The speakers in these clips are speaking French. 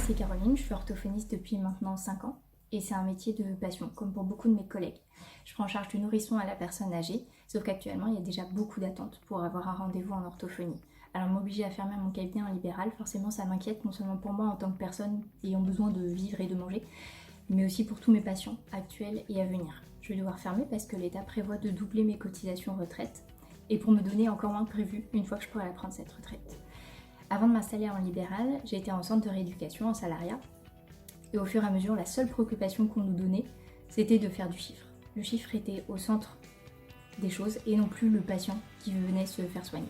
c'est Caroline, je suis orthophoniste depuis maintenant 5 ans et c'est un métier de passion, comme pour beaucoup de mes collègues. Je prends en charge du nourrisson à la personne âgée, sauf qu'actuellement il y a déjà beaucoup d'attentes pour avoir un rendez-vous en orthophonie. Alors m'obliger à fermer mon cabinet en libéral, forcément ça m'inquiète, non seulement pour moi en tant que personne ayant besoin de vivre et de manger, mais aussi pour tous mes patients actuels et à venir. Je vais devoir fermer parce que l'État prévoit de doubler mes cotisations retraite et pour me donner encore moins que prévu une fois que je pourrai la prendre cette retraite. Avant de m'installer en libéral, j'ai été en centre de rééducation en salariat et au fur et à mesure, la seule préoccupation qu'on nous donnait, c'était de faire du chiffre. Le chiffre était au centre des choses et non plus le patient qui venait se faire soigner.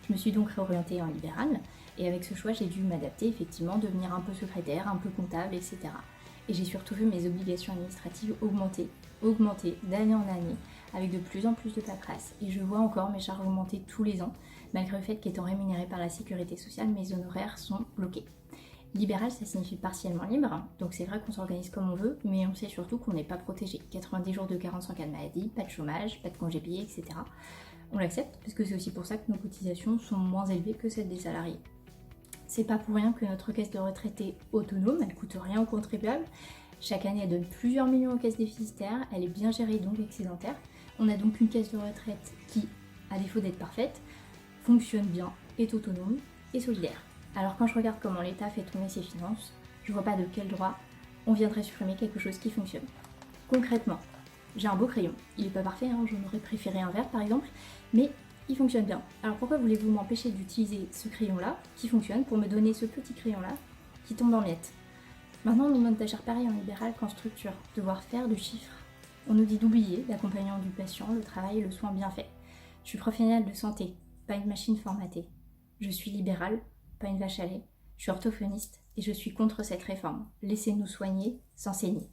Je me suis donc réorientée en libéral et avec ce choix, j'ai dû m'adapter effectivement, devenir un peu secrétaire, un peu comptable, etc. Et j'ai surtout vu mes obligations administratives augmenter d'année en année, avec de plus en plus de paperasse. Et je vois encore mes charges augmenter tous les ans, malgré le fait qu'étant rémunérée par la sécurité sociale, mes honoraires sont bloqués. Libéral, ça signifie partiellement libre, donc c'est vrai qu'on s'organise comme on veut, mais on sait surtout qu'on n'est pas protégé. 90 jours de carence en cas de maladie, pas de chômage, pas de congés payés, etc. On l'accepte, parce que c'est aussi pour ça que nos cotisations sont moins élevées que celles des salariés. C'est pas pour rien que notre caisse de retraite est autonome, elle coûte rien aux contribuables. Chaque année, elle donne plusieurs millions aux caisses déficitaires, elle est bien gérée donc excédentaire. On a donc une caisse de retraite qui, à défaut d'être parfaite, fonctionne bien, est autonome et solidaire. Alors quand je regarde comment l'État fait tourner ses finances, je vois pas de quel droit on viendrait supprimer quelque chose qui fonctionne. Concrètement, j'ai un beau crayon, il est pas parfait, j'en aurais préféré un vert par exemple, mais il fonctionne bien. Alors pourquoi voulez-vous m'empêcher d'utiliser ce crayon-là, qui fonctionne, pour me donner ce petit crayon-là, qui tombe en miettes? Maintenant, on nous demande d'agir pareil en libéral qu'en structure, devoir faire du chiffre. On nous dit d'oublier l'accompagnement du patient, le travail et le soin bien fait. Je suis professionnelle de santé, pas une machine formatée. Je suis libérale, pas une vache à lait. Je suis orthophoniste et je suis contre cette réforme. Laissez-nous soigner sans saigner.